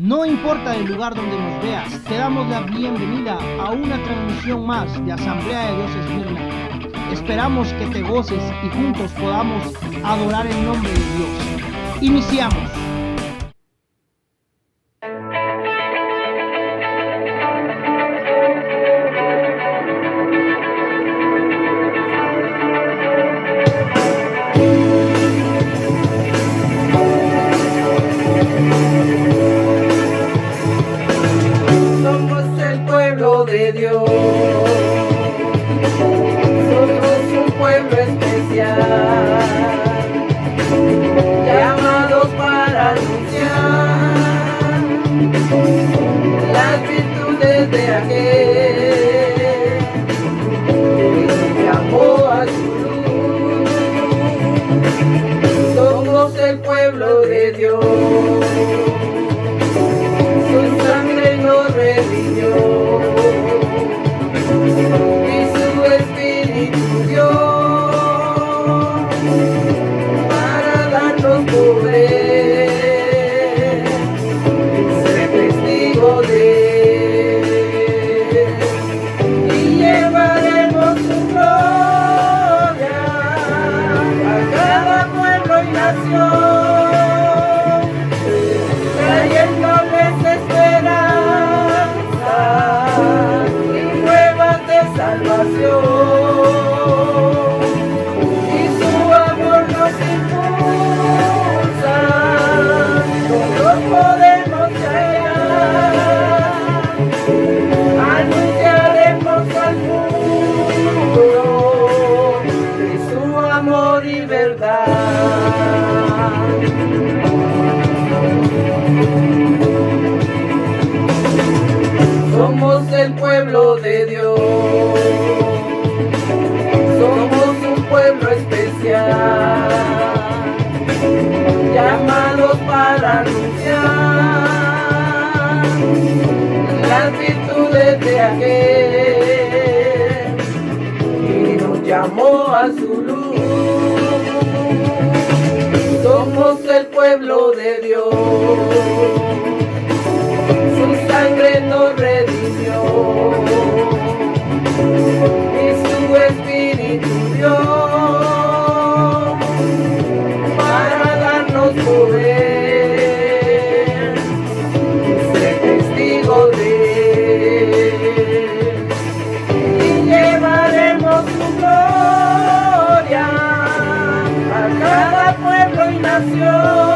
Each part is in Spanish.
No importa el lugar donde nos veas, te damos la bienvenida a una transmisión más de Asamblea de Dios Esmirna. Esperamos que te goces y juntos podamos adorar el nombre de Dios. Iniciamos. De Dios, somos un pueblo especial, llamados para anunciar las virtudes de aquel que llamó a su luz. Somos el pueblo de Dios, su sangre nos redimió. Somos el pueblo de Dios, somos un pueblo especial, llamados para anunciar las virtudes de aquel que nos llamó a su luz. Somos el pueblo de Dios, su sangre nos redimió y su espíritu dio para darnos poder y ser testigos de él, y llevaremos su gloria a cada pueblo y nación.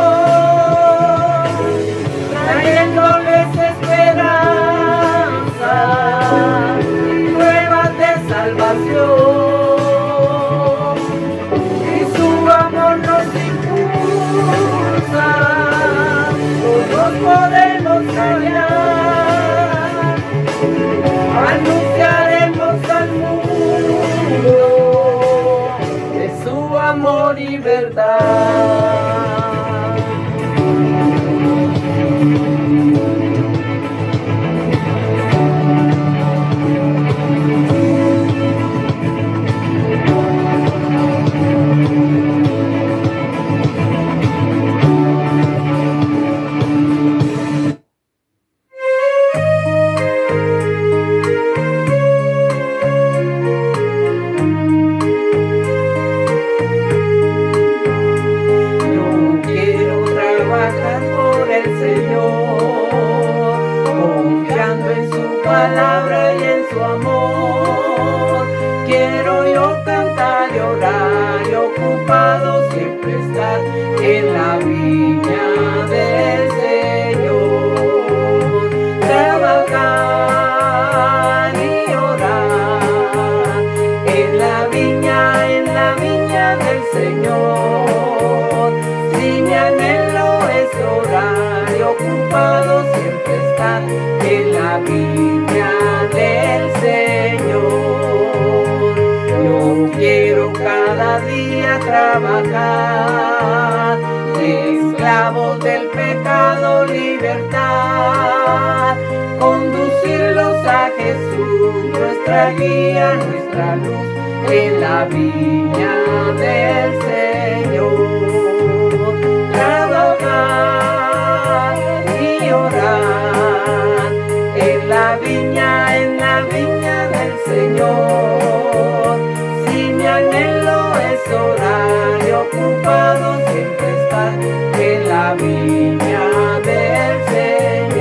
Y su amor nos impulsa, todos podemos callar, anunciaremos al mundo de su amor y verdad. Palabra y en su amor, quiero yo cantar y orar y ocupado siempre estar en la viña del Señor, trabajar y orar en la viña del Señor. Si mi anhelo es orar y ocupado siempre estar en la viña del Señor. Yo quiero cada día trabajar, esclavos del pecado, libertad, conducirlos a Jesús, nuestra guía, nuestra luz, en la viña del Señor. Trabajar y orar estar en la viña del Señor.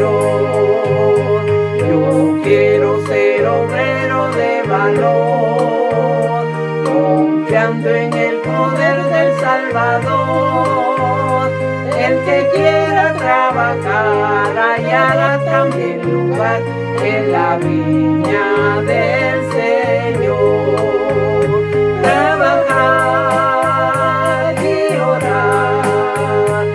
Yo quiero ser obrero de valor, confiando en el poder del Salvador. El que quiera trabajar, hallará también lugar en la viña del Señor. Trabajar y orar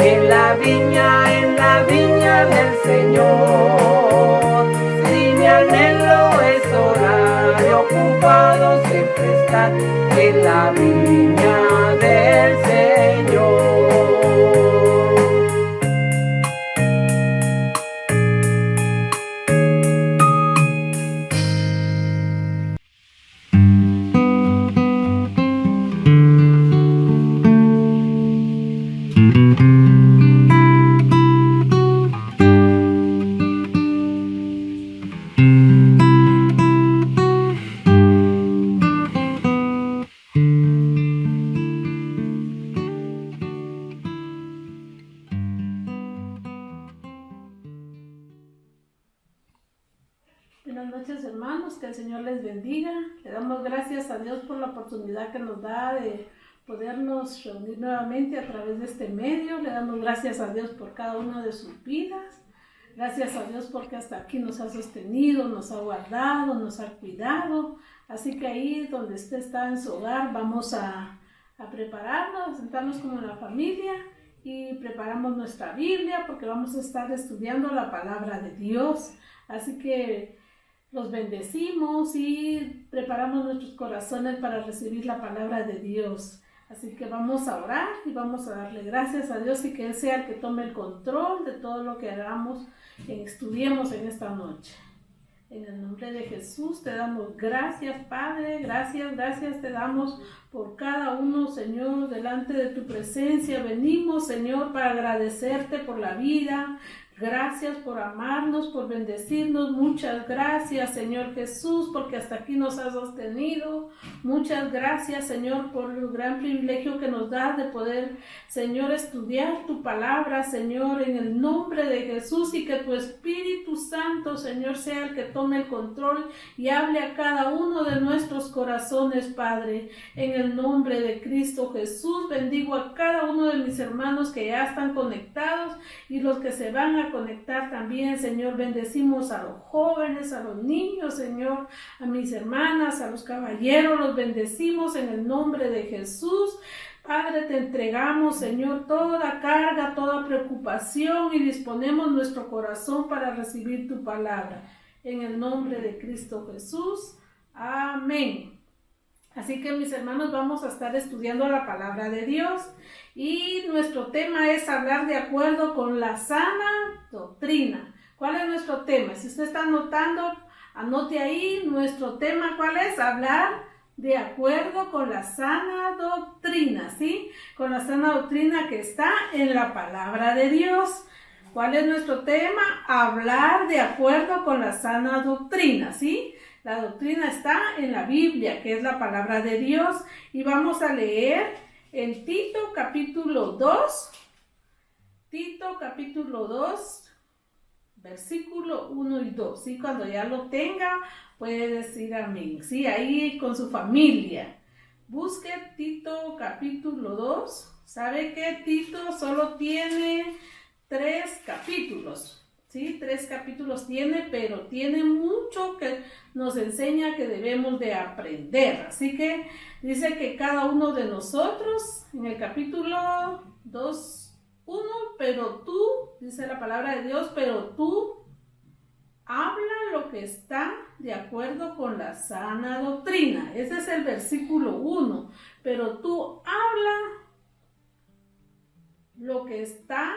en la viña del Señor. Si mi anhelo es orar y ocupado siempre estar en la viña del Señor. Buenas noches, hermanos, que el Señor les bendiga. Le damos gracias a Dios por la oportunidad que nos da de podernos reunir nuevamente a través de este medio. Le damos gracias a Dios por cada una de sus vidas. Gracias a Dios porque hasta aquí nos ha sostenido, nos ha guardado, nos ha cuidado. Así que ahí donde usted está en su hogar, vamos a prepararnos, a sentarnos como en la familia y preparamos nuestra Biblia porque vamos a estar estudiando la palabra de Dios. Así que los bendecimos y preparamos nuestros corazones para recibir la palabra de Dios. Así que vamos a orar y vamos a darle gracias a Dios y que Él sea el que tome el control de todo lo que hagamos y estudiemos en esta noche. En el nombre de Jesús te damos gracias, Padre, gracias te damos por cada uno, Señor, delante de tu presencia. Venimos, Señor, para agradecerte por la vida. Gracias por amarnos, por bendecirnos. Muchas gracias, Señor Jesús, porque hasta aquí nos has sostenido. Muchas gracias, Señor, por el gran privilegio que nos das de poder, Señor, estudiar tu palabra, Señor, en el nombre de Jesús, y que tu Espíritu Santo, Señor, sea el que tome el control y hable a cada uno de nuestros corazones, Padre. En el nombre de Cristo Jesús, bendigo a cada uno de mis hermanos que ya están conectados y los que se van a conectar también, Señor. Bendecimos a los jóvenes, a los niños, Señor, a mis hermanas, a los caballeros, los bendecimos en el nombre de Jesús. Padre, te entregamos, Señor, toda carga, toda preocupación y disponemos nuestro corazón para recibir tu palabra. En el nombre de Cristo Jesús. Amén. Así que, mis hermanos, vamos a estar estudiando la palabra de Dios y nuestro tema es hablar de acuerdo con la sana doctrina. ¿Cuál es nuestro tema? Si usted está anotando, anote ahí nuestro tema. ¿Cuál es? Hablar de acuerdo con la sana doctrina, ¿sí? Con la sana doctrina que está en la palabra de Dios. ¿Cuál es nuestro tema? Hablar de acuerdo con la sana doctrina, ¿sí? La doctrina está en la Biblia, que es la palabra de Dios. Y vamos a leer en Tito capítulo 2. Tito capítulo 2, versículo 1 y 2. ¿Sí? Cuando ya lo tenga, puede decir amén. ¿Sí? Ahí con su familia. Busque Tito capítulo 2. ¿Sabe que Tito solo tiene 3 capítulos? ¿Sí? 3 capítulos tiene, pero tiene mucho que nos enseña que debemos de aprender. Así que dice que cada uno de nosotros, en el capítulo 2:1, pero tú, dice la palabra de Dios, pero tú habla lo que está de acuerdo con la sana doctrina. Ese es el versículo 1. Pero tú habla lo que está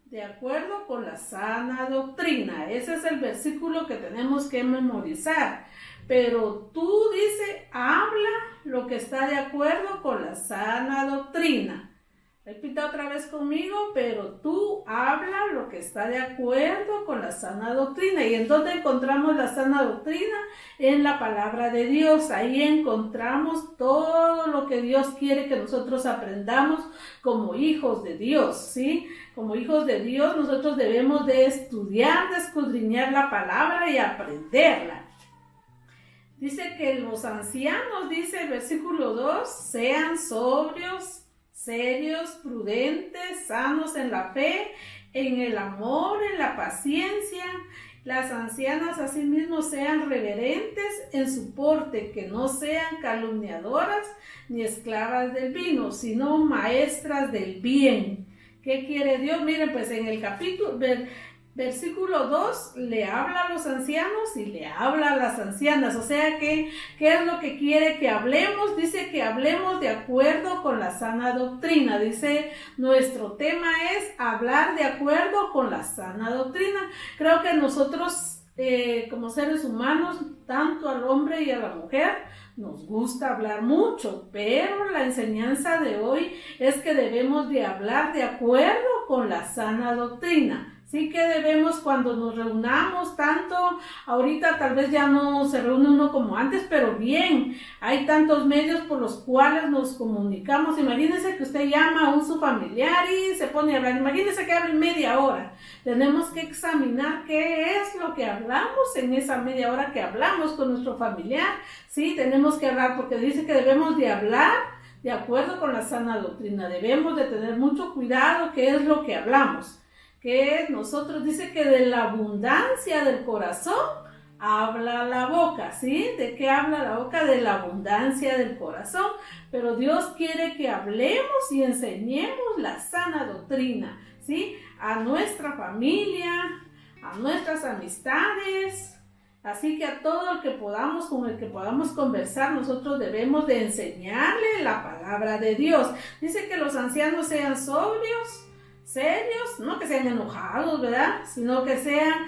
de acuerdo con la sana doctrina. Ese es el versículo que tenemos que memorizar. Pero tú, dice, habla lo que está de acuerdo con la sana doctrina. Repita otra vez conmigo, pero tú habla lo que está de acuerdo con la sana doctrina. ¿Y en dónde encontramos la sana doctrina? En la palabra de Dios. Ahí encontramos todo lo que Dios quiere que nosotros aprendamos como hijos de Dios, ¿sí? Como hijos de Dios nosotros debemos de estudiar, de escudriñar la palabra y aprenderla. Dice que los ancianos, dice el versículo 2, sean sobrios, serios, prudentes, sanos en la fe, en el amor, en la paciencia. Las ancianas asimismo sean reverentes en su porte, que no sean calumniadoras ni esclavas del vino, sino maestras del bien. ¿Qué quiere Dios? Miren, pues en el capítulo, versículo 2 le habla a los ancianos y le habla a las ancianas, o sea que, ¿qué es lo que quiere que hablemos? Dice que hablemos de acuerdo con la sana doctrina, dice, nuestro tema es hablar de acuerdo con la sana doctrina. Creo que nosotros como seres humanos, tanto al hombre y a la mujer, nos gusta hablar mucho, pero la enseñanza de hoy es que debemos de hablar de acuerdo con la sana doctrina. Sí que debemos, cuando nos reunamos tanto, ahorita tal vez ya no se reúne uno como antes, pero bien, hay tantos medios por los cuales nos comunicamos. Imagínense que usted llama a su familiar y se pone a hablar, imagínense que hablen media hora. Tenemos que examinar qué es lo que hablamos en esa media hora que hablamos con nuestro familiar. Sí, tenemos que hablar porque dice que debemos de hablar de acuerdo con la sana doctrina. Debemos de tener mucho cuidado qué es lo que hablamos. Que nosotros dice que de la abundancia del corazón habla la boca, ¿sí? ¿De qué habla la boca? De la abundancia del corazón. Pero Dios quiere que hablemos y enseñemos la sana doctrina, ¿sí? A nuestra familia, a nuestras amistades. Así que a todo el que podamos, con el que podamos conversar, nosotros debemos de enseñarle la palabra de Dios. Dice que los ancianos sean sobrios, serios, no que sean enojados, ¿verdad? Sino que sean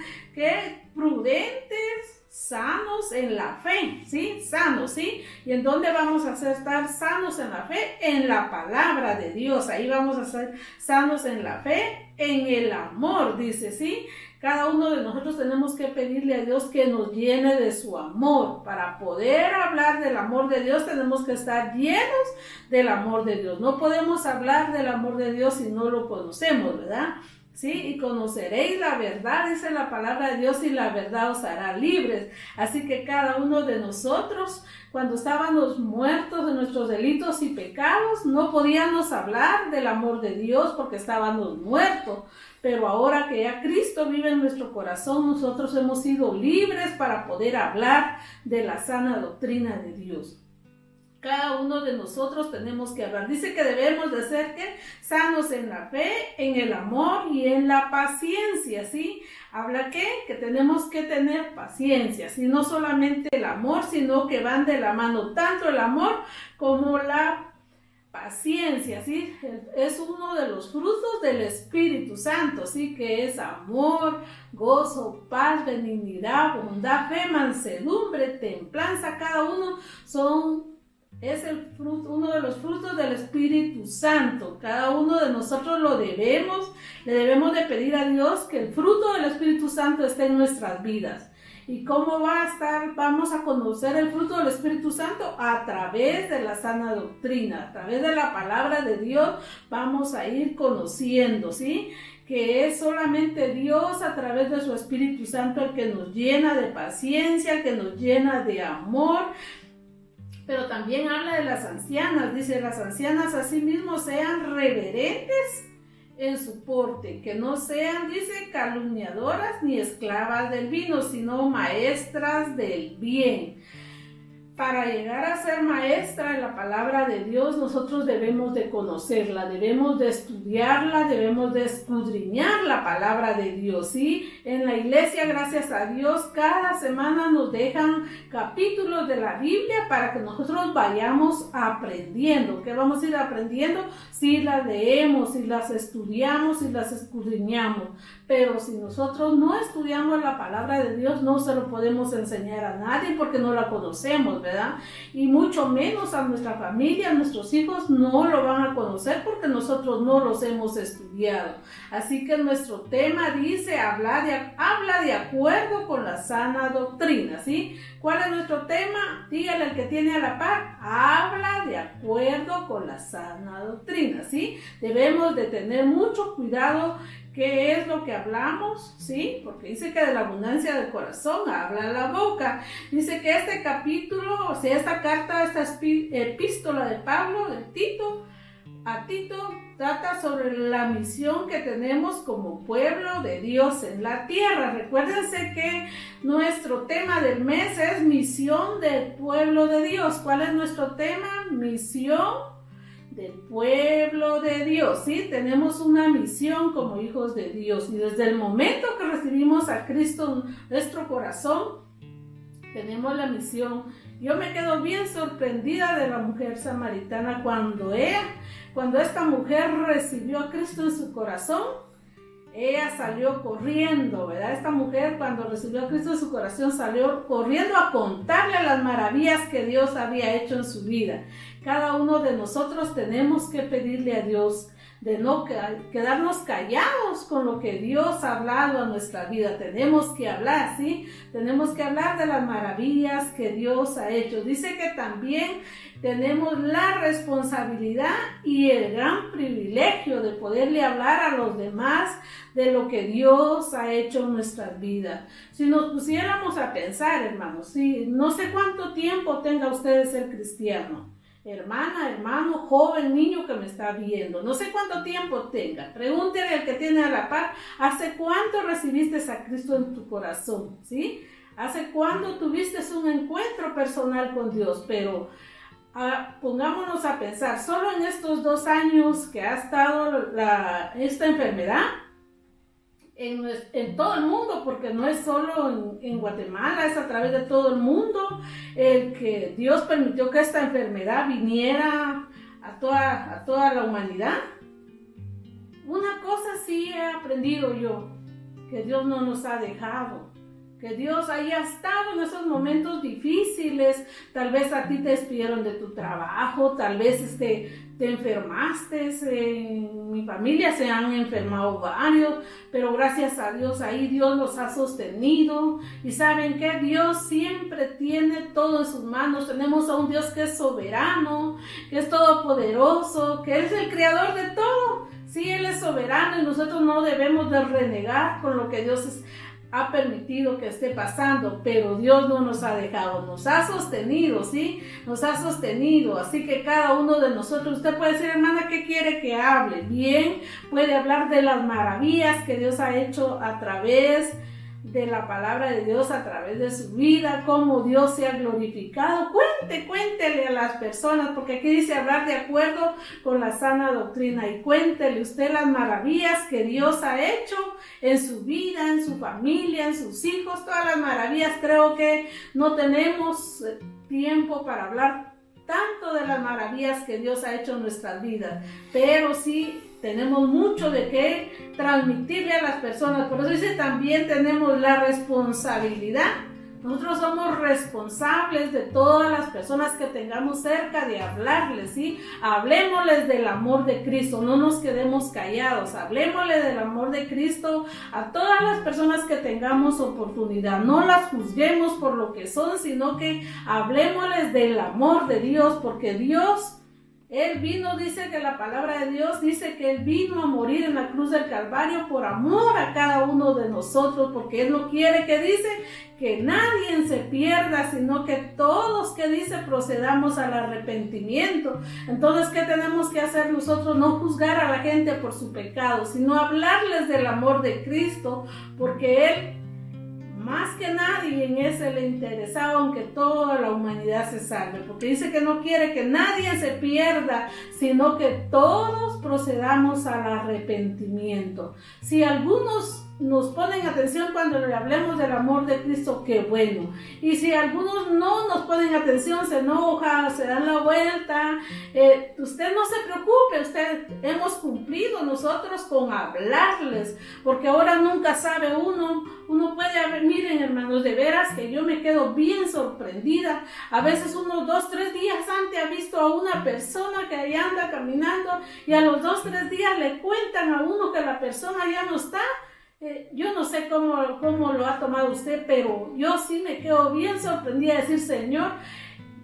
prudentes, sanos en la fe, ¿sí? Sanos, ¿sí? ¿Y en dónde vamos a estar sanos en la fe? En la palabra de Dios. Ahí vamos a ser sanos en la fe, en el amor, dice, ¿sí? Cada uno de nosotros tenemos que pedirle a Dios que nos llene de su amor. Para poder hablar del amor de Dios tenemos que estar llenos del amor de Dios. No podemos hablar del amor de Dios si no lo conocemos, ¿verdad? Sí, y conoceréis la verdad, dice la palabra de Dios, y la verdad os hará libres. Así que cada uno de nosotros, cuando estábamos muertos de nuestros delitos y pecados, no podíamos hablar del amor de Dios porque estábamos muertos. Pero ahora que ya Cristo vive en nuestro corazón, nosotros hemos sido libres para poder hablar de la sana doctrina de Dios. Cada uno de nosotros tenemos que hablar. Dice que debemos de ser sanos en la fe, en el amor y en la paciencia, ¿sí? Habla que tenemos que tener paciencia, ¿sí? No solamente el amor, sino que van de la mano tanto el amor como la paciencia, ¿sí? Es uno de los frutos del Espíritu Santo, ¿sí? Que es amor, gozo, paz, benignidad, bondad, fe, mansedumbre, templanza. Cada uno es uno de los frutos del Espíritu Santo. Cada uno de nosotros le debemos de pedir a Dios que el fruto del Espíritu Santo esté en nuestras vidas. ¿Y cómo vamos a conocer el fruto del Espíritu Santo? A través de la sana doctrina, a través de la palabra de Dios vamos a ir conociendo, ¿sí? Que es solamente Dios a través de su Espíritu Santo el que nos llena de paciencia, el que nos llena de amor. Pero también habla de las ancianas, dice, las ancianas asimismo sean reverentes en su porte, que no sean, dice, calumniadoras ni esclavas del vino, sino maestras del bien. Para llegar a ser maestra de la palabra de Dios, nosotros debemos de conocerla, debemos de estudiarla, debemos de escudriñar la palabra de Dios, ¿sí? En la iglesia, gracias a Dios, cada semana nos dejan capítulos de la Biblia para que nosotros vayamos aprendiendo. ¿Qué vamos a ir aprendiendo? Si las leemos, si las estudiamos, si las escudriñamos. Pero si nosotros no estudiamos la palabra de Dios, no se lo podemos enseñar a nadie porque no la conocemos, ¿verdad? Y mucho menos a nuestra familia, a nuestros hijos no lo van a conocer porque nosotros no los hemos estudiado. Así que nuestro tema dice, habla de acuerdo con la sana doctrina, ¿sí? ¿Cuál es nuestro tema? Dígale al que tiene a la par, habla de acuerdo con la sana doctrina, ¿sí? Debemos de tener mucho cuidado qué es lo que hablamos, ¿sí? Porque dice que de la abundancia del corazón habla la boca. Dice que este capítulo, o sea, esta carta, esta epístola de Pablo, de Tito, a Tito, trata sobre la misión que tenemos como pueblo de Dios en la tierra. Recuérdense que nuestro tema del mes es misión del pueblo de Dios. ¿Cuál es nuestro tema? Misión del pueblo de Dios, ¿sí? Tenemos una misión como hijos de Dios y desde el momento que recibimos a Cristo en nuestro corazón, tenemos la misión. Yo me quedo bien sorprendida de la mujer samaritana cuando esta mujer recibió a Cristo en su corazón, ella salió corriendo, ¿verdad? Esta mujer cuando recibió a Cristo en su corazón salió corriendo a contarle las maravillas que Dios había hecho en su vida. Cada uno de nosotros tenemos que pedirle a Dios de no quedarnos callados con lo que Dios ha hablado a nuestra vida. Tenemos que hablar, ¿sí? Tenemos que hablar de las maravillas que Dios ha hecho. Dice que también tenemos la responsabilidad y el gran privilegio de poderle hablar a los demás de lo que Dios ha hecho en nuestras vidas. Si nos pusiéramos a pensar, hermanos, ¿sí? No sé cuánto tiempo tenga usted de ser cristiano. Hermana, hermano, joven, niño que me está viendo, no sé cuánto tiempo tenga. Pregúntele al que tiene a la par, ¿hace cuánto recibiste a Cristo en tu corazón? ¿Sí? ¿Hace cuánto tuviste un encuentro personal con Dios? Pero pongámonos a pensar, solo en estos 2 años que ha estado esta enfermedad, en todo el mundo, porque no es solo en Guatemala, es a través de todo el mundo, el que Dios permitió que esta enfermedad viniera a toda la humanidad. Una cosa sí he aprendido yo, que Dios no nos ha dejado, que Dios haya estado en esos momentos difíciles. Tal vez a ti te despidieron de tu trabajo, tal vez te enfermaste, en mi familia se han enfermado varios, pero gracias a Dios ahí Dios los ha sostenido. Y saben que Dios siempre tiene todo en sus manos. Tenemos a un Dios que es soberano, que es todopoderoso, que es el creador de todo. Sí, Él es soberano y nosotros no debemos de renegar con lo que Dios ha permitido que esté pasando, pero Dios no nos ha dejado, nos ha sostenido, ¿sí? Nos ha sostenido, así que cada uno de nosotros, usted puede decir, hermana, ¿qué quiere que hable? Bien, puede hablar de las maravillas que Dios ha hecho a través de la palabra de Dios, a través de su vida, cómo Dios se ha glorificado. Cuéntele a las personas, porque aquí dice hablar de acuerdo con la sana doctrina, y cuéntele usted las maravillas que Dios ha hecho en su vida, en su familia, en sus hijos, todas las maravillas. Creo que no tenemos tiempo para hablar tanto de las maravillas que Dios ha hecho en nuestras vidas, pero sí tenemos mucho de qué transmitirle a las personas. Por eso dice, también tenemos la responsabilidad. Nosotros somos responsables de todas las personas que tengamos cerca de hablarles, ¿sí? Hablémosles del amor de Cristo, no nos quedemos callados. Hablémosle del amor de Cristo a todas las personas que tengamos oportunidad. No las juzguemos por lo que son, sino que hablémosles del amor de Dios, porque Dios, Él vino, dice que la palabra de Dios dice que Él vino a morir en la cruz del Calvario por amor a cada uno de nosotros, porque Él no quiere, que dice, que nadie se pierda, sino que todos, que dice, procedamos al arrepentimiento. Entonces, ¿qué tenemos que hacer nosotros? No juzgar a la gente por su pecado, sino hablarles del amor de Cristo, porque Él, más que nada, nadie es el interesado en que toda la humanidad se salve, porque dice que no quiere que nadie se pierda, sino que todos procedamos al arrepentimiento. Si algunos nos ponen atención cuando le hablemos del amor de Cristo, qué bueno. Y si algunos no nos ponen atención, se enojan, se dan la vuelta, usted no se preocupe, hemos cumplido nosotros con hablarles, porque ahora nunca sabe uno puede haber, miren hermanos, de veras que yo me quedo bien sorprendida. A veces unos 2-3 días antes ha visto a una persona que ahí anda caminando y a los 2-3 días le cuentan a uno que la persona ya no está. Yo no sé cómo lo ha tomado usted, pero yo sí me quedo bien sorprendida de decir, Señor,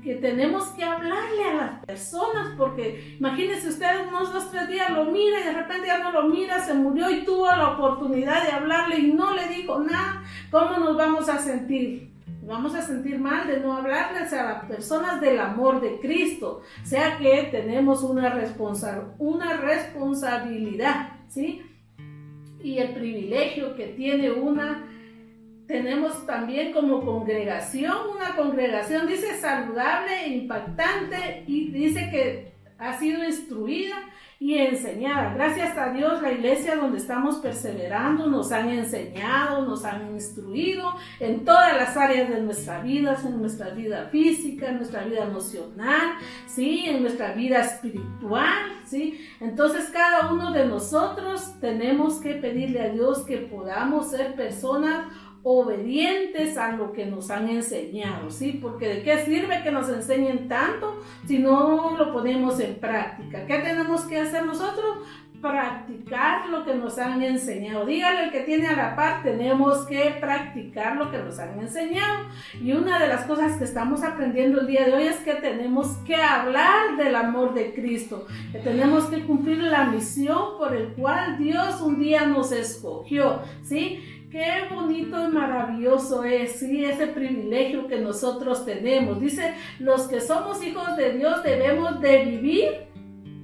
que tenemos que hablarle a las personas, porque imagínense usted unos 2-3 días lo mira y de repente ya no lo mira, se murió y tuvo la oportunidad de hablarle y no le dijo nada. ¿Cómo nos vamos a sentir? Vamos a sentir mal de no hablarles a las personas del amor de Cristo. O sea que tenemos una responsabilidad, ¿sí? Y el privilegio que tiene tenemos también como congregación, una congregación, dice, saludable e impactante, y dice que ha sido instruida y enseñada. Gracias a Dios, la iglesia donde estamos perseverando nos han enseñado, nos han instruido en todas las áreas de nuestra vida, en nuestra vida física, en nuestra vida emocional, ¿sí? En nuestra vida espiritual, ¿sí? Entonces cada uno de nosotros tenemos que pedirle a Dios que podamos ser personas obedientes a lo que nos han enseñado, ¿sí? Porque ¿de qué sirve que nos enseñen tanto si no lo ponemos en práctica? ¿Qué tenemos que hacer nosotros? Practicar lo que nos han enseñado. Dígale al que tiene a la par, tenemos que practicar lo que nos han enseñado. Y una de las cosas que estamos aprendiendo el día de hoy es que tenemos que hablar del amor de Cristo, que tenemos que cumplir la misión por el cual Dios un día nos escogió, ¿sí? Qué bonito y maravilloso es, ¿sí? Ese privilegio que nosotros tenemos. Dice, los que somos hijos de Dios debemos de vivir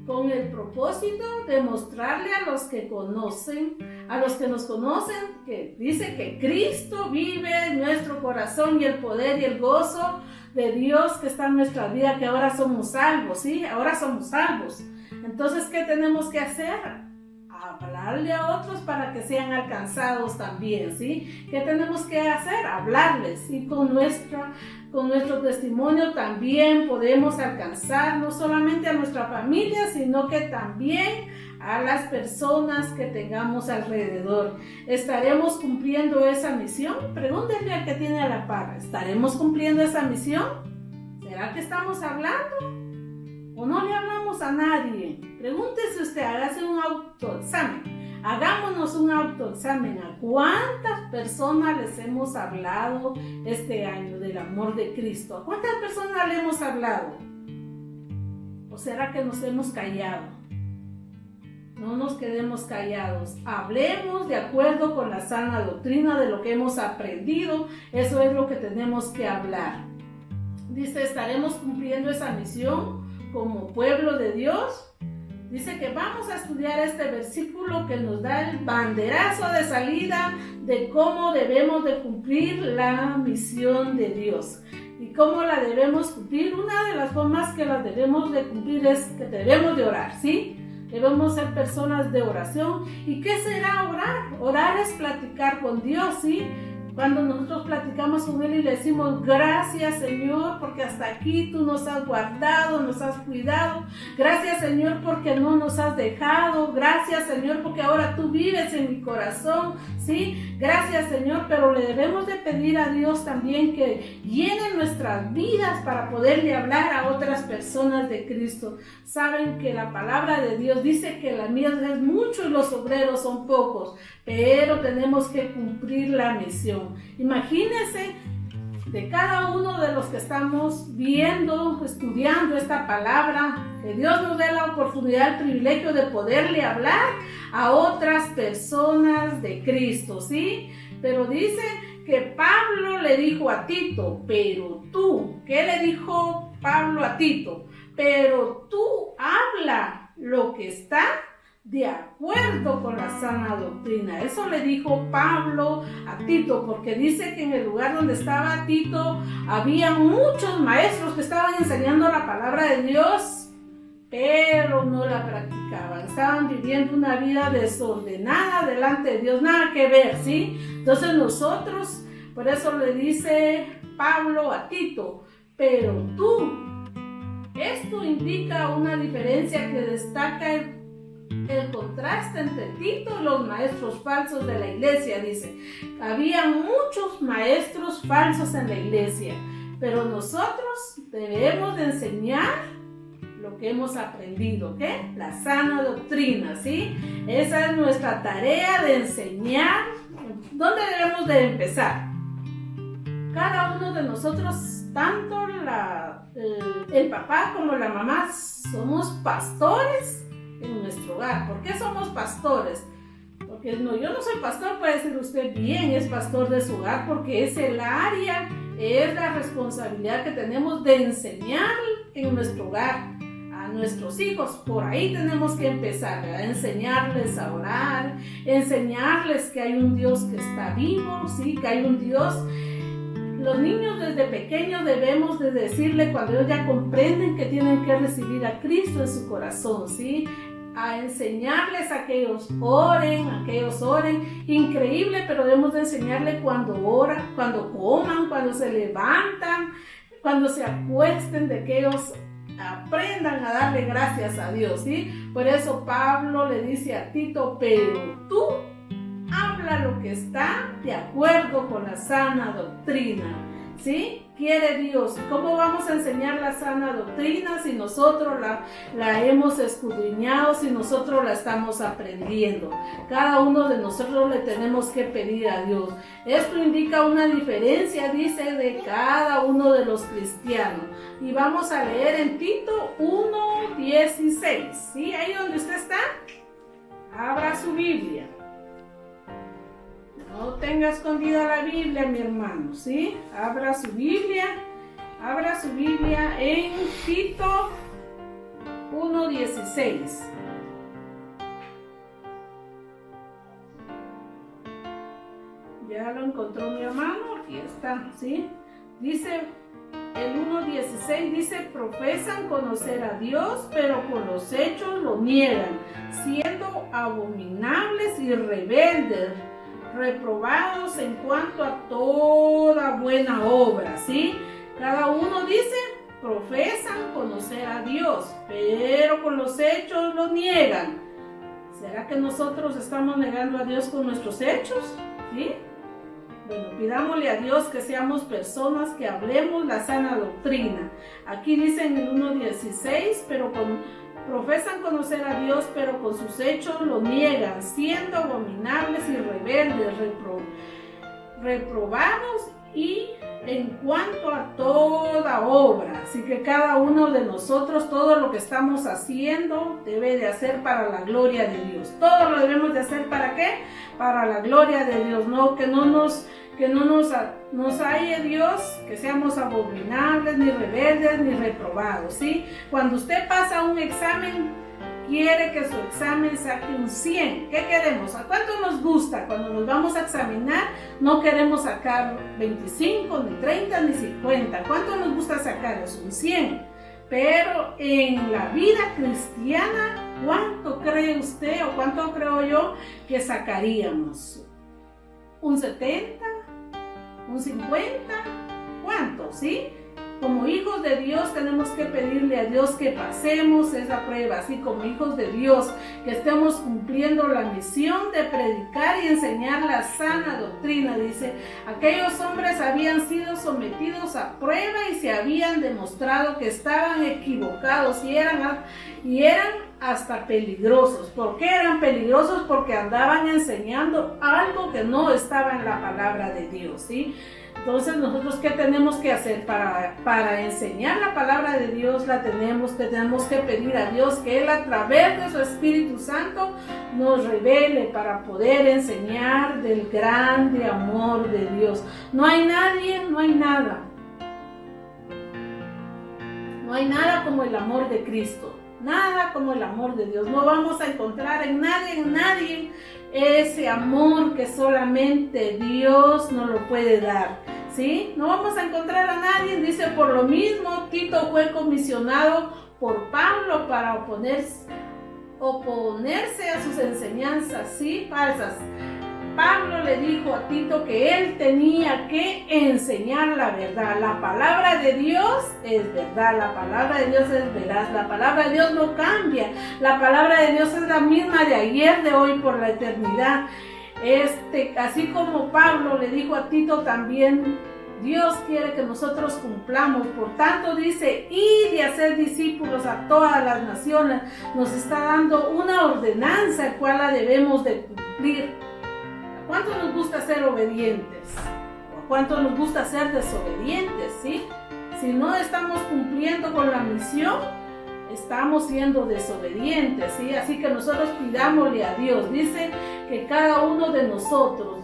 con el propósito de mostrarle a los que conocen, a los que nos conocen, que dice que Cristo vive en nuestro corazón y el poder y el gozo de Dios que está en nuestra vida, que ahora somos salvos, ¿sí? Ahora somos salvos. Entonces, ¿qué tenemos que hacer? Hablarle a otros para que sean alcanzados también, ¿sí? ¿Qué tenemos que hacer? Hablarles, y con nuestro testimonio también podemos alcanzar no solamente a nuestra familia, sino que también a las personas que tengamos alrededor. ¿Estaremos cumpliendo esa misión? Pregúntenle al que tiene a la par, ¿estaremos cumpliendo esa misión? ¿Será que estamos hablando? ¿O no le hablamos a nadie? Pregúntese usted, hágase un autoexamen. Hagámonos un autoexamen. ¿A cuántas personas les hemos hablado este año del amor de Cristo? ¿A cuántas personas le hemos hablado? ¿O será que nos hemos callado? No nos quedemos callados. Hablemos de acuerdo con la sana doctrina de lo que hemos aprendido. Eso es lo que tenemos que hablar. Dice, ¿estaremos cumpliendo esa misión como pueblo de Dios? Dice que vamos a estudiar este versículo que nos da el banderazo de salida de cómo debemos de cumplir la misión de Dios. ¿Y cómo la debemos cumplir? Una de las formas que la debemos de cumplir es que debemos de orar, ¿sí? Debemos ser personas de oración. ¿Y qué será orar? Orar es platicar con Dios, ¿sí? Cuando nosotros platicamos con Él y le decimos, gracias Señor, porque hasta aquí tú nos has guardado, nos has cuidado. Gracias Señor, porque no nos has dejado. Gracias Señor, porque ahora tú vives en mi corazón, ¿sí? Gracias Señor, pero le debemos de pedir a Dios también que llene nuestras vidas para poderle hablar a otras personas de Cristo. Saben que la palabra de Dios dice que la mies es mucho y los obreros son pocos, pero tenemos que cumplir la misión. Imagínense de cada uno de los que estamos viendo, estudiando esta palabra, que Dios nos dé la oportunidad, el privilegio de poderle hablar a otras personas de Cristo, ¿sí? Pero dice que Pablo le dijo a Tito, pero tú, ¿qué le dijo Pablo a Tito? Pero tú habla lo que está de acuerdo con la sana doctrina. Eso le dijo Pablo a Tito, porque dice que en el lugar donde estaba Tito había muchos maestros que estaban enseñando la palabra de Dios, pero no la practicaban. Estaban viviendo una vida desordenada delante de Dios, nada que ver, ¿sí? Entonces nosotros, por eso le dice Pablo a Tito, pero tú, esto indica una diferencia que destaca el contraste entre Tito y los maestros falsos de la iglesia. Dice, había muchos maestros falsos en la iglesia, pero nosotros debemos de enseñar lo que hemos aprendido, ¿qué? La sana doctrina, ¿sí? Esa es nuestra tarea de enseñar. ¿Dónde debemos de empezar? Cada uno de nosotros, tanto el papá como la mamá, somos pastores en nuestro hogar. ¿Por qué somos pastores? Porque yo no soy pastor, puede decir usted bien, es pastor de su hogar, porque es el área, es la responsabilidad que tenemos de enseñar en nuestro hogar a nuestros hijos. Por ahí tenemos que empezar, ¿verdad? Enseñarles a orar, enseñarles que hay un Dios que está vivo, ¿sí? Que hay un Dios. Los niños desde pequeños debemos de decirle, cuando ellos ya comprenden que tienen que recibir a Cristo en su corazón, ¿sí? A enseñarles a que ellos oren, increíble, pero debemos de enseñarles cuando oran, cuando coman, cuando se levantan, cuando se acuesten, de que ellos aprendan a darle gracias a Dios, ¿sí? Por eso Pablo le dice a Tito, pero tú habla lo que está de acuerdo con la sana doctrina, ¿sí? Quiere Dios. ¿Cómo vamos a enseñar la sana doctrina si nosotros la hemos escudriñado, si nosotros la estamos aprendiendo? Cada uno de nosotros le tenemos que pedir a Dios. Esto indica una diferencia, dice, de cada uno de los cristianos. Y vamos a leer en Tito 1:16, ¿sí? Ahí donde usted está, abra su Biblia. No tenga escondida la Biblia, mi hermano, ¿sí? Abra su Biblia en Tito 1:16. Ya lo encontró mi hermano, aquí está, ¿sí? Dice, el 1:16 dice, profesan conocer a Dios, pero con los hechos lo niegan, siendo abominables y rebeldes, reprobados en cuanto a toda buena obra, ¿sí? Cada uno dice, profesan conocer a Dios, pero con los hechos lo niegan. ¿Será que nosotros estamos negando a Dios con nuestros hechos? ¿Sí? Bueno, pidámosle a Dios que seamos personas que hablemos la sana doctrina. Aquí dice en el 1:16, profesan conocer a Dios, pero con sus hechos lo niegan, siendo abominables y rebeldes, reprobados y en cuanto a toda obra. Así que cada uno de nosotros, todo lo que estamos haciendo, debe de hacer para la gloria de Dios. Todo lo debemos de hacer, ¿para qué? Para la gloria de Dios, ¿no? Que no nos halle Dios, que seamos abominables, ni rebeldes, ni reprobados, ¿sí? Cuando usted pasa un examen, quiere que su examen saque un 100. ¿Qué queremos? ¿A cuánto nos gusta? Cuando nos vamos a examinar, no queremos sacar 25, ni 30, ni 50. ¿Cuánto nos gusta sacar? Es un 100. Pero en la vida cristiana, ¿cuánto cree usted o cuánto creo yo que sacaríamos? ¿Un 70? ¿Un 50? ¿Cuánto? ¿Sí? Como hijos de Dios tenemos que pedirle a Dios que pasemos esa prueba, así como hijos de Dios, que estemos cumpliendo la misión de predicar y enseñar la sana doctrina. Dice, aquellos hombres habían sido sometidos a prueba y se habían demostrado que estaban equivocados y eran hasta peligrosos. ¿Por qué eran peligrosos? Porque andaban enseñando algo que no estaba en la palabra de Dios, ¿sí? Entonces nosotros, ¿qué tenemos que hacer? Para enseñar la palabra de Dios, tenemos que pedir a Dios que Él, a través de su Espíritu Santo, nos revele para poder enseñar del grande amor de Dios. No hay nadie, no hay nada. No hay nada como el amor de Cristo. Nada como el amor de Dios. No vamos a encontrar en nadie ese amor que solamente Dios nos lo puede dar, ¿sí? No vamos a encontrar a nadie. Dice, por lo mismo, Tito fue comisionado por Pablo para oponerse a sus enseñanzas, ¿sí? Falsas. Pablo le dijo a Tito que él tenía que enseñar la verdad. La palabra de Dios es verdad, la palabra de Dios es veraz, la palabra de Dios no cambia, la palabra de Dios es la misma de ayer, de hoy, por la eternidad. Así como Pablo le dijo a Tito, también Dios quiere que nosotros cumplamos. Por tanto dice, id y hacer discípulos a todas las naciones. Nos está dando una ordenanza, el cual la debemos de cumplir. ¿A cuánto nos gusta ser obedientes? ¿A cuánto nos gusta ser desobedientes? ¿Sí? Si no estamos cumpliendo con la misión, estamos siendo desobedientes, ¿sí? Así que nosotros pidámosle a Dios. Dice que cada uno de nosotros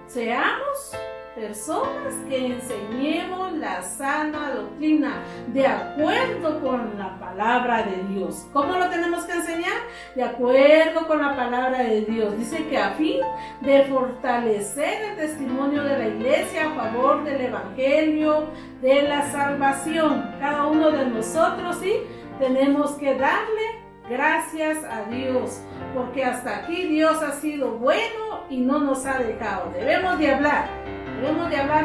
seamos personas que enseñemos la sana doctrina de acuerdo con la palabra de Dios. ¿Cómo lo tenemos que enseñar? De acuerdo con la palabra de Dios. Dice que a fin de fortalecer el testimonio de la iglesia a favor del evangelio de la salvación. Cada uno de nosotros, ¿sí? Tenemos que darle gracias a Dios, porque hasta aquí Dios ha sido bueno y no nos ha dejado. Debemos de hablar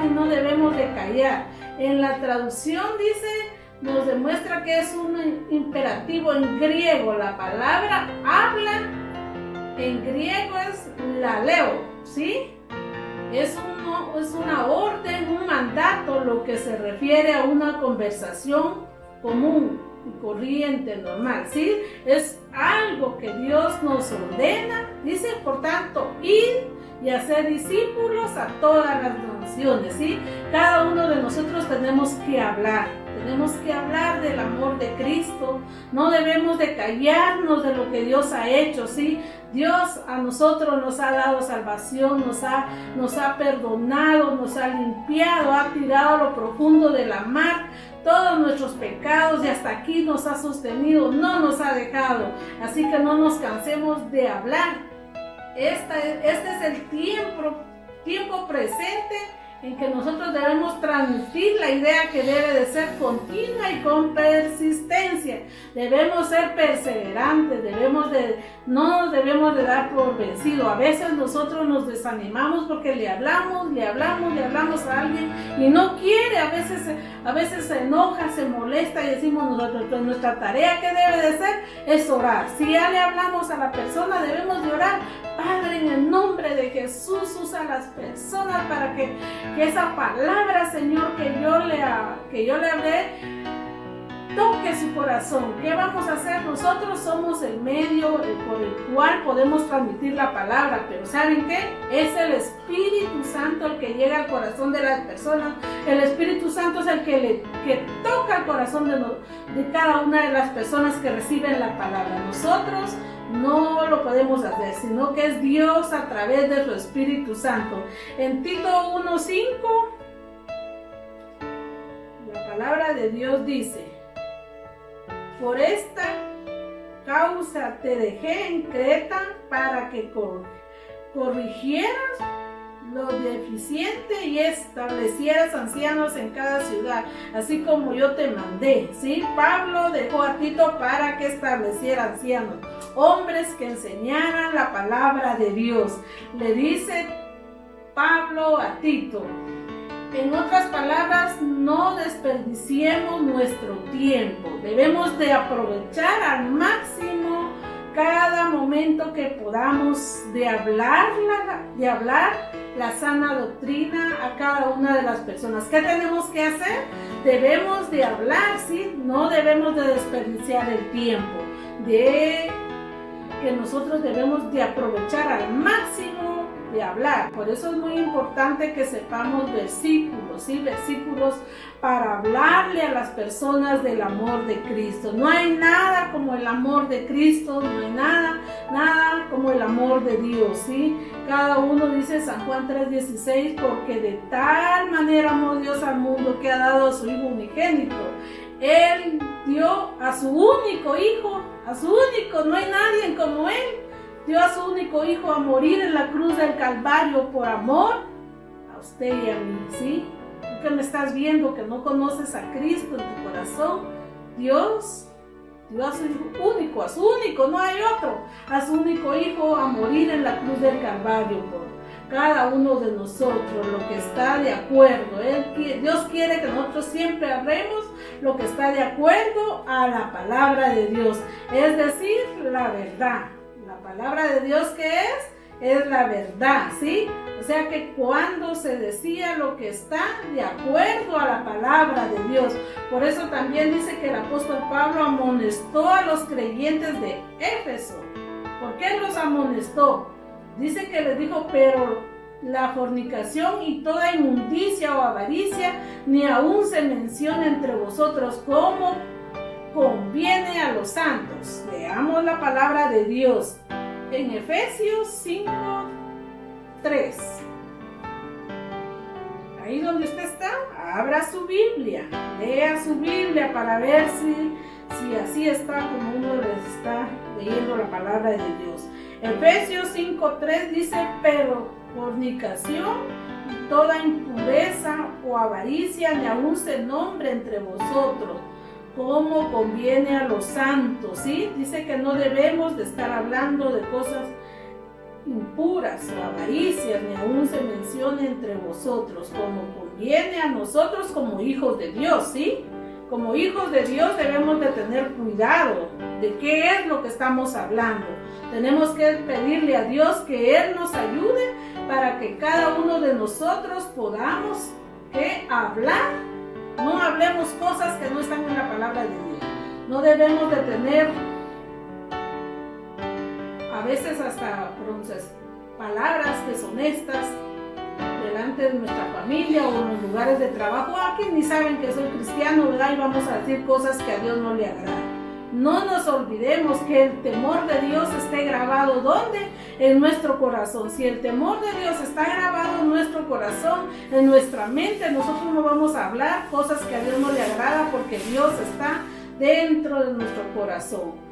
y no debemos de callar. En la traducción dice, nos demuestra que es un imperativo en griego. La palabra habla en griego es laleo, ¿sí? Es una orden, un mandato, lo que se refiere a una conversación común y corriente, normal, ¿sí? Es algo que Dios nos ordena. Dice, por tanto, id y hacer discípulos a todas las naciones, ¿sí? Cada uno de nosotros tenemos que hablar del amor de Cristo. No debemos de callarnos de lo que Dios ha hecho, ¿sí? Dios a nosotros nos ha dado salvación, nos ha perdonado, nos ha limpiado, ha tirado a lo profundo de la mar todos nuestros pecados y hasta aquí nos ha sostenido, no nos ha dejado. Así que no nos cansemos de hablar. Este es el tiempo presente en que nosotros debemos transmitir la idea que debe de ser continua y con persistencia. Debemos ser perseverantes, no nos debemos de dar por vencido. A veces nosotros nos desanimamos porque le hablamos a alguien y no quiere, a veces se enoja, se molesta y decimos nosotros, pues nuestra tarea que debe de ser es orar. Si ya le hablamos a la persona, debemos de orar. Padre, en el nombre de Jesús, usa a las personas para que esa palabra, Señor, que yo le hablé, toque su corazón. ¿Qué vamos a hacer? Nosotros somos el medio por el cual podemos transmitir la palabra, pero ¿saben qué? Es el Espíritu Santo el que llega al corazón de las personas. El Espíritu Santo es el que toca el corazón de cada una de las personas que reciben la palabra. Nosotros no lo podemos hacer, sino que es Dios a través de su Espíritu Santo. En Tito 1:5, la palabra de Dios dice: por esta causa te dejé en Creta para que corrigieras lo deficiente y establecieras ancianos en cada ciudad, así como yo te mandé, ¿sí? Pablo dejó a Tito para que estableciera ancianos, hombres que enseñaran la palabra de Dios. Le dice Pablo a Tito, en otras palabras, no desperdiciemos nuestro tiempo. Debemos de aprovechar al máximo cada momento que podamos de hablar la sana doctrina a cada una de las personas. ¿Qué tenemos que hacer? Debemos de hablar, ¿sí? No debemos de desperdiciar el tiempo. Que nosotros debemos de aprovechar al máximo de hablar. Por eso es muy importante que sepamos versículos, ¿sí? Versículos para hablarle a las personas del amor de Cristo. No hay nada como el amor de Cristo, no hay nada como el amor de Dios, ¿sí? Cada uno dice San Juan 3:16, porque de tal manera amó Dios al mundo que ha dado a su Hijo unigénito. Él dio a su único Hijo a su único, no hay nadie como Él. Dio a su único Hijo a morir en la cruz del Calvario por amor a usted y a mí, ¿sí? Tú que me estás viendo, que no conoces a Cristo en tu corazón, Dios dio a su único, no hay otro, a su único Hijo a morir en la cruz del Calvario por cada uno de nosotros, lo que está de acuerdo. Dios quiere que nosotros siempre hablemos lo que está de acuerdo a la palabra de Dios, es decir, la verdad. La palabra de Dios, ¿qué es la verdad, ¿sí? O sea que cuando se decía lo que está de acuerdo a la palabra de Dios. Por eso también dice que el apóstol Pablo amonestó a los creyentes de Éfeso. ¿Por qué los amonestó? Dice que les dijo, pero la fornicación y toda inmundicia o avaricia ni aún se menciona entre vosotros como conviene a los santos. Leamos la palabra de Dios en Efesios 5:3. Ahí donde usted está, abra su Biblia, lea su Biblia para ver si así está como uno les está leyendo la palabra de Dios. Efesios 5:3 dice, pero fornicación y toda impureza o avaricia ni aún se nombre entre vosotros, como conviene a los santos, ¿sí? Dice que no debemos de estar hablando de cosas impuras o avaricias, ni aún se mencione entre vosotros, como conviene a nosotros como hijos de Dios, ¿sí? Como hijos de Dios debemos de tener cuidado de qué es lo que estamos hablando. Tenemos que pedirle a Dios que Él nos ayude para que cada uno de nosotros podamos hablar. No hablemos cosas que no están en la palabra de Dios. No debemos de tener a veces hasta palabras deshonestas delante de nuestra familia o en los lugares de trabajo. Aquí ni saben que soy cristiano, ¿verdad? Y vamos a decir cosas que a Dios no le agradan. No nos olvidemos que el temor de Dios esté grabado, ¿dónde? En nuestro corazón. Si el temor de Dios está grabado en nuestro corazón, en nuestra mente, nosotros no vamos a hablar cosas que a Dios no le agrada, porque Dios está dentro de nuestro corazón.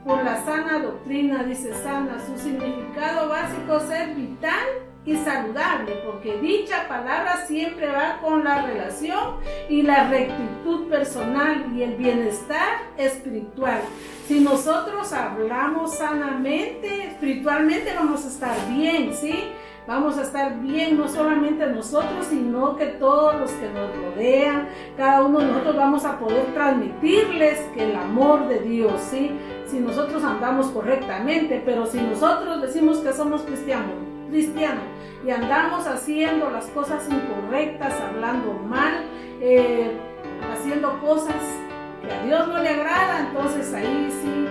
Por la sana doctrina, dice sana, su significado básico es ser vital y saludable, porque dicha palabra siempre va con la relación y la rectitud personal y el bienestar espiritual. Si nosotros hablamos sanamente, espiritualmente vamos a estar bien, ¿sí? Vamos a estar bien, no solamente nosotros, sino que todos los que nos rodean, cada uno de nosotros vamos a poder transmitirles que el amor de Dios, ¿sí? Si nosotros andamos correctamente, pero si nosotros decimos que somos cristianos y andamos haciendo las cosas incorrectas, hablando mal, haciendo cosas que a Dios no le agrada, entonces ahí sí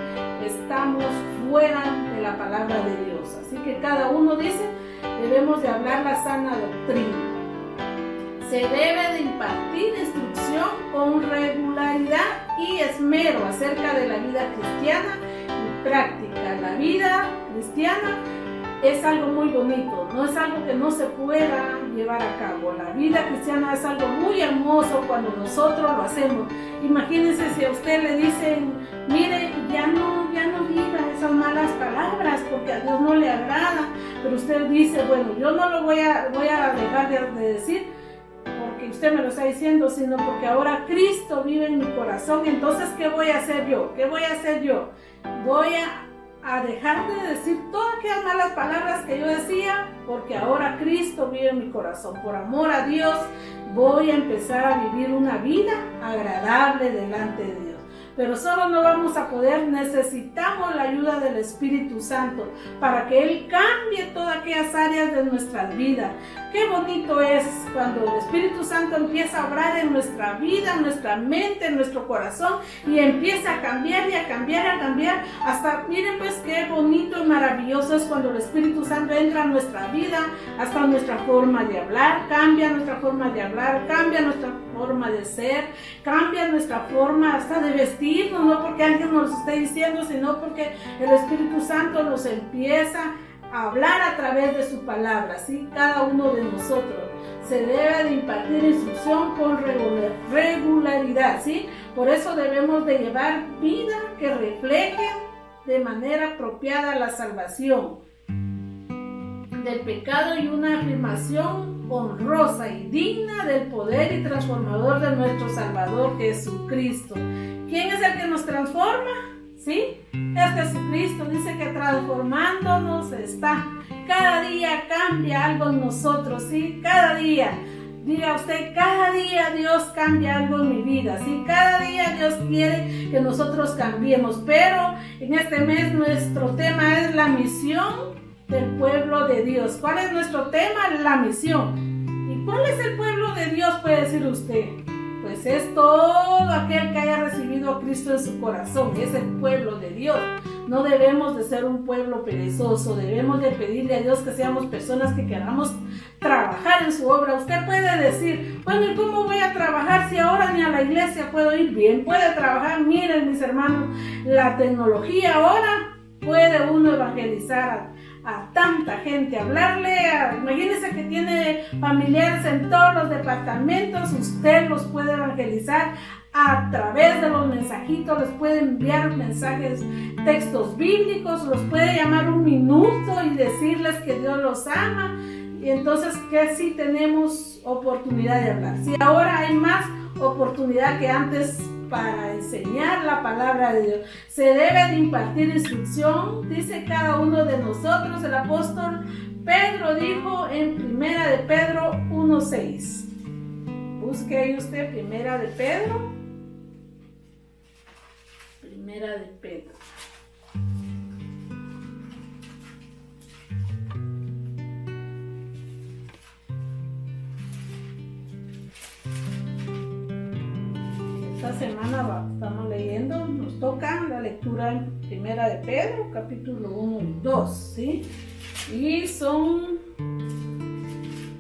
estamos fuera de la palabra de Dios. Así que cada uno dice, debemos de hablar la sana doctrina. Se debe de impartir instrucción con regularidad y esmero acerca de la vida cristiana y práctica. La vida cristiana es algo muy bonito, no es algo que no se pueda llevar a cabo. La vida cristiana es algo muy hermoso cuando nosotros lo hacemos. Imagínense si a usted le dicen, mire, ya no diga esas malas palabras porque a Dios no le agrada, pero usted dice, bueno, yo no lo voy a dejar de decir porque usted me lo está diciendo, sino porque ahora Cristo vive en mi corazón. Entonces, ¿qué voy a hacer yo? Voy a dejar de decir todas aquellas malas palabras que yo decía, porque ahora Cristo vive en mi corazón. Por amor a Dios, voy a empezar a vivir una vida agradable delante de Dios. Pero solo no vamos a poder, necesitamos la ayuda del Espíritu Santo para que Él cambie todas aquellas áreas de nuestras vidas. Qué bonito es cuando el Espíritu Santo empieza a obrar en nuestra vida, en nuestra mente, en nuestro corazón, y empieza a cambiar y a cambiar, hasta, miren pues qué bonito y maravilloso es cuando el Espíritu Santo entra en nuestra vida, hasta nuestra forma de hablar, cambia nuestra forma de hablar, cambia nuestra forma de ser, cambia nuestra forma hasta de vestirnos, no porque alguien nos lo esté diciendo, sino porque el Espíritu Santo nos empieza a hablar a través de su palabra, ¿sí? Cada uno de nosotros. Se debe de impartir instrucción con regularidad, ¿sí? Por eso debemos de llevar vida que refleje de manera apropiada la salvación del pecado y una afirmación honrosa y digna del poder y transformador de nuestro Salvador Jesucristo. ¿Quién es el que nos transforma? ¿Sí? Es Jesucristo. Dice que transformándonos está. Cada día cambia algo en nosotros, ¿sí? Cada día. Diga usted, cada día Dios cambia algo en mi vida, ¿sí? Cada día Dios quiere que nosotros cambiemos. Pero en este mes nuestro tema es la misión del pueblo de Dios. ¿Cuál es nuestro tema? La misión. ¿Y cuál es el pueblo de Dios? Puede decir usted. Pues es todo aquel que haya recibido a Cristo en su corazón. Es el pueblo de Dios. No debemos de ser un pueblo perezoso. Debemos de pedirle a Dios que seamos personas que queramos trabajar en su obra. Usted puede decir, bueno, ¿y cómo voy a trabajar si ahora ni a la iglesia puedo ir? Bien, puede trabajar. Miren, mis hermanos, la tecnología ahora puede uno evangelizar a tanta gente, imagínense que tiene familiares en todos los departamentos, usted los puede evangelizar a través de los mensajitos, les puede enviar mensajes, textos bíblicos, los puede llamar un minuto y decirles que Dios los ama, y entonces que sí tenemos oportunidad de hablar. Si ahora hay más oportunidad que antes para enseñar la palabra de Dios. Se debe de impartir instrucción, dice cada uno de nosotros. El apóstol Pedro dijo en Primera de Pedro 1:6. Busque ahí usted Primera de Pedro. Primera de Pedro. Esta semana estamos leyendo, nos toca la lectura en Primera de Pedro, capítulo 1 y 2, ¿sí? Y son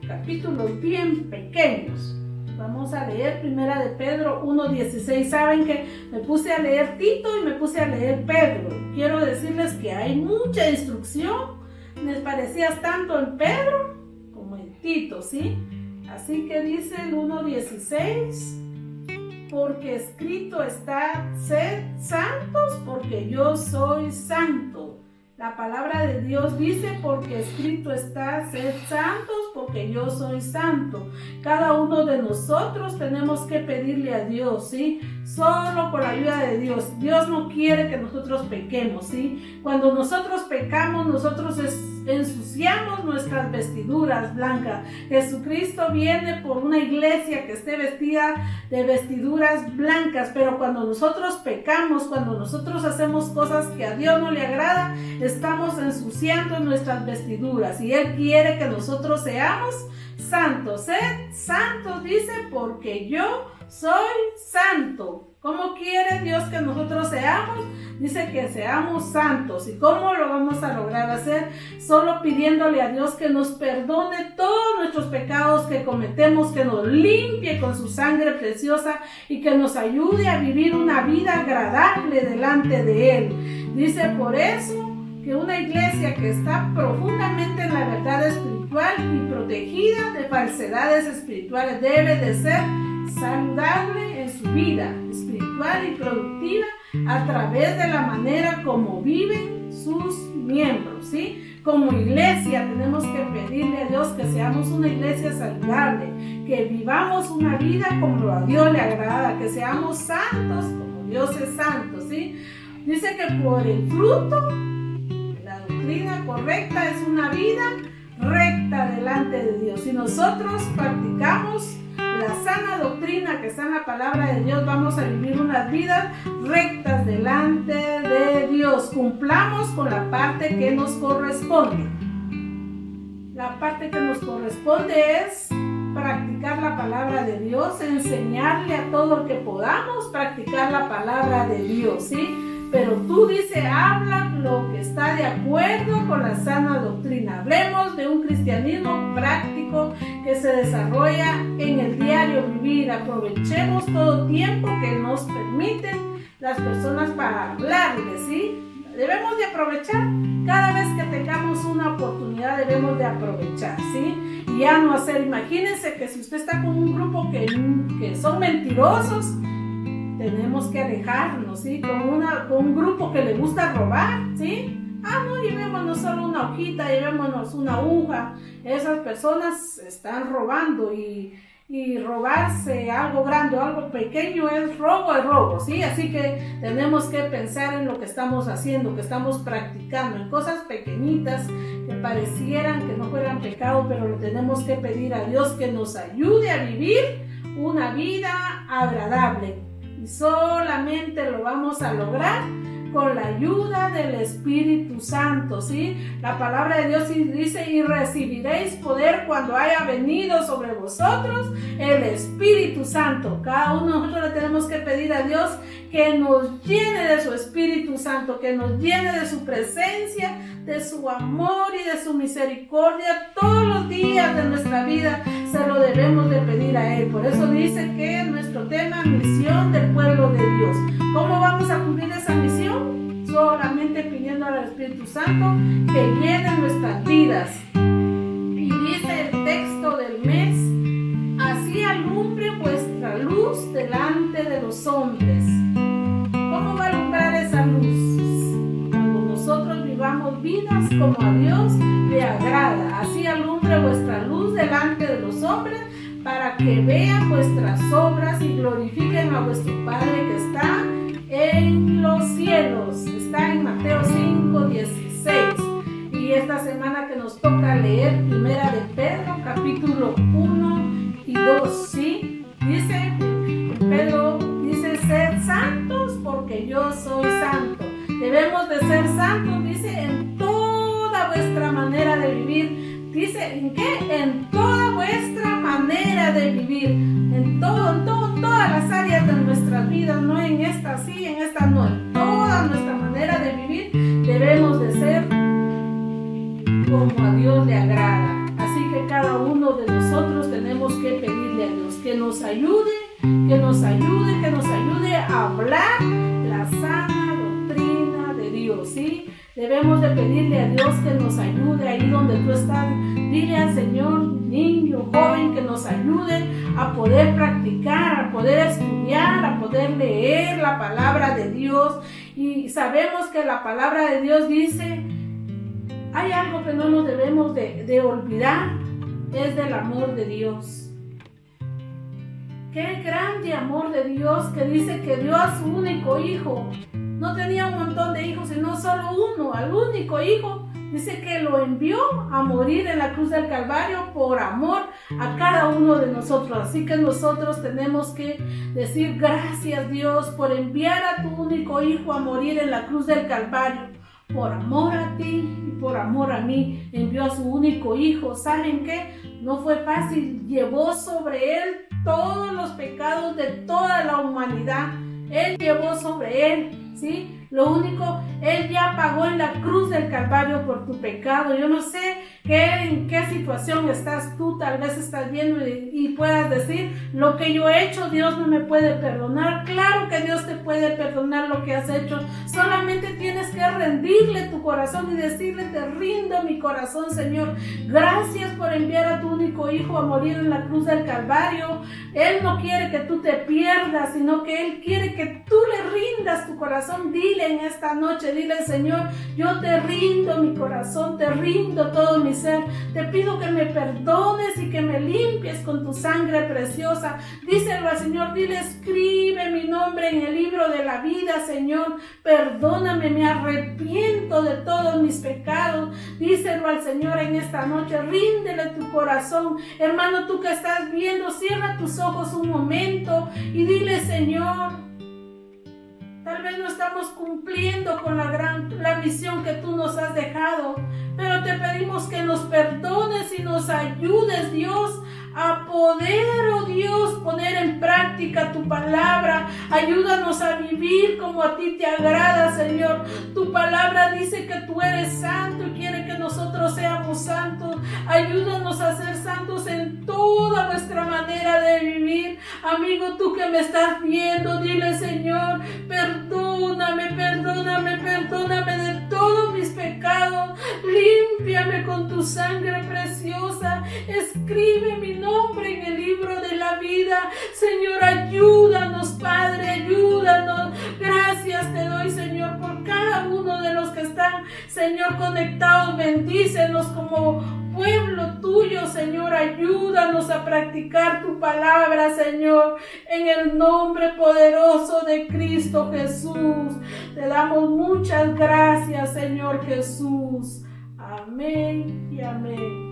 capítulos bien pequeños. Vamos a leer Primera de Pedro 1:16. Saben que me puse a leer Tito y me puse a leer Pedro. Quiero decirles que hay mucha instrucción. Me parecías tanto en Pedro como en Tito, ¿sí? Así que dice el 1:16. Porque escrito está, sed santos, porque yo soy santo. La palabra de Dios dice, porque escrito está, sed santos, porque yo soy santo. Cada uno de nosotros tenemos que pedirle a Dios, ¿sí? Solo por la ayuda de Dios. Dios no quiere que nosotros pequemos, ¿sí? Cuando nosotros pecamos, nosotros ensuciamos nuestras vestiduras blancas. Jesucristo viene por una iglesia que esté vestida de vestiduras blancas, pero cuando nosotros pecamos, cuando nosotros hacemos cosas que a Dios no le agrada, estamos ensuciando nuestras vestiduras, y Él quiere que nosotros seamos santos. Sed santos, dice, porque yo soy santo. ¿Cómo quiere Dios que nosotros seamos? Dice que seamos santos. ¿Y cómo lo vamos a lograr hacer? Solo pidiéndole a Dios que nos perdone todos nuestros pecados que cometemos, que nos limpie con su sangre preciosa y que nos ayude a vivir una vida agradable delante de Él. Dice por eso que una iglesia que está profundamente en la verdad espiritual y protegida de falsedades espirituales debe de ser saludable en su vida espiritual y productiva a través de la manera como viven sus miembros, ¿sí? Como iglesia tenemos que pedirle a Dios que seamos una iglesia saludable, que vivamos una vida como a Dios le agrada, que seamos santos como Dios es santo, ¿sí? Dice que por el fruto, la doctrina correcta es una vida recta delante de Dios. Si nosotros practicamos la sana doctrina que está en la palabra de Dios, vamos a vivir unas vidas rectas delante de Dios. Cumplamos con la parte que nos corresponde. La parte que nos corresponde es practicar la palabra de Dios, enseñarle a todo el que podamos practicar la palabra de Dios, ¿sí? Pero tú, dice, habla lo que está de acuerdo con la sana doctrina. Hablemos de un cristianismo práctico que se desarrolla en el diario vivir. Aprovechemos todo tiempo que nos permiten las personas para hablarles, ¿sí? debemos de aprovechar. Cada vez que tengamos una oportunidad debemos de aprovechar, ¿sí? Y ya no hacer, imagínense que si usted está con un grupo que son mentirosos, tenemos que alejarnos, ¿sí? Con un grupo que le gusta robar, ¿sí? No llevémonos solo una hojita, llevémonos una aguja. Esas personas están robando y robarse algo grande o algo pequeño es robo, ¿sí? Así que tenemos que pensar en lo que estamos haciendo, que estamos practicando, en cosas pequeñitas que parecieran que no fueran pecado, pero le tenemos que pedir a Dios que nos ayude a vivir una vida agradable. Y solamente lo vamos a lograr con la ayuda del Espíritu Santo, ¿sí? La palabra de Dios dice: y recibiréis poder cuando haya venido sobre vosotros el Espíritu Santo. Cada uno de nosotros le tenemos que pedir a Dios que nos llene de su Espíritu Santo, que nos llene de su presencia, de su amor y de su misericordia todos los días de nuestra vida. Se lo debemos de pedir a Él. Por eso dice que nuestro tema, misión del pueblo de Dios. ¿Cómo vamos a cumplir esa misión? Solamente pidiendo al Espíritu Santo que llene nuestras vidas. Y dice el texto del mes: así alumbre vuestra luz delante de los hombres. ¿Cómo va a alumbrar esa luz? Cuando nosotros vivamos vidas como a Dios le agrada. Así alumbre vuestra luz delante de los hombres, para que vean vuestras obras y glorifiquen a vuestro Padre que está en los cielos. Está en Mateo 5:16. Y esta semana que nos toca leer Primera de Pedro, capítulo 1 y 2, ¿sí? Dice, Pedro dice: sed santos porque yo soy santo. Debemos de ser santos, dice, en toda vuestra manera de vivir. Dice, ¿en qué? En toda vuestra manera de vivir. En todas las áreas de nuestras vidas, no en esta sí, en esta no. En toda nuestra manera de vivir debemos de ser como a Dios le agrada. Así que cada uno de nosotros tenemos que pedirle a Dios que nos ayude, a hablar la sana doctrina de Dios, ¿sí? Debemos de pedirle a Dios que nos ayude ahí donde tú estás. Dile al Señor, niño, joven, que nos ayude a poder practicar, a poder estudiar, a poder leer la palabra de Dios. Y sabemos que la palabra de Dios dice, hay algo que no nos debemos de olvidar, es del amor de Dios. Qué grande amor de Dios, que dice que dio a su único hijo. No tenía un montón de hijos, sino solo uno, al único hijo. Dice que lo envió a morir en la cruz del Calvario por amor a cada uno de nosotros. Así que nosotros tenemos que decir gracias, Dios, por enviar a tu único hijo a morir en la cruz del Calvario. Por amor a ti y por amor a mí, envió a su único hijo. ¿Saben qué? No fue fácil. Llevó sobre él todos los pecados de toda la humanidad. Él llevó sobre él, ¿sí? Lo único, Él ya pagó en la cruz del Calvario por tu pecado. Yo no sé en qué situación estás tú, tal vez estás viendo y puedas decir, lo que yo he hecho, Dios no me puede perdonar. Claro que Dios te puede perdonar lo que has hecho. Solamente tienes que rendirle tu corazón y decirle, te rindo mi corazón, Señor. Gracias por enviar a tu único hijo a morir en la cruz del Calvario. Él no quiere que tú te pierdas, sino que Él quiere que tú le rindas tu corazón. Dile en esta noche, dile, Señor, yo te rindo mi corazón, te rindo todo mi ser. Te pido que me perdones y que me limpies con tu sangre preciosa. Díselo al Señor, dile, escribe mi nombre en el libro de la vida, Señor. Perdóname, me arrepiento de todos mis pecados. Díselo al Señor en esta noche, ríndele tu corazón. Hermano, tú que estás viendo, cierra tus ojos un momento y dile, Señor, tal vez no estamos cumpliendo con la misión que tú nos has dejado, pero te pedimos que nos perdones y nos ayudes, Dios, a poder, oh Dios, poner en práctica tu palabra. Ayúdanos a vivir como a ti te agrada, Señor. Tu palabra dice que tú eres santo y quiere que nosotros seamos santos. Ayúdanos a ser santos en toda nuestra manera de vivir. Amigo, tú que me estás viendo, dile: Señor, perdóname, perdóname, perdóname de todos mis pecados. Límpiame con tu sangre preciosa. Escribe mi nombre en el libro de la vida. Señor, ayúdanos, Padre, ayúdanos. Gracias te doy, Señor, por cada uno de los que están, Señor, conectados. Bendícenos como pueblo tuyo, Señor. Ayúdanos a practicar tu palabra, Señor, en el nombre poderoso de Cristo Jesús. Te damos muchas gracias, Señor Jesús. Amén y amén.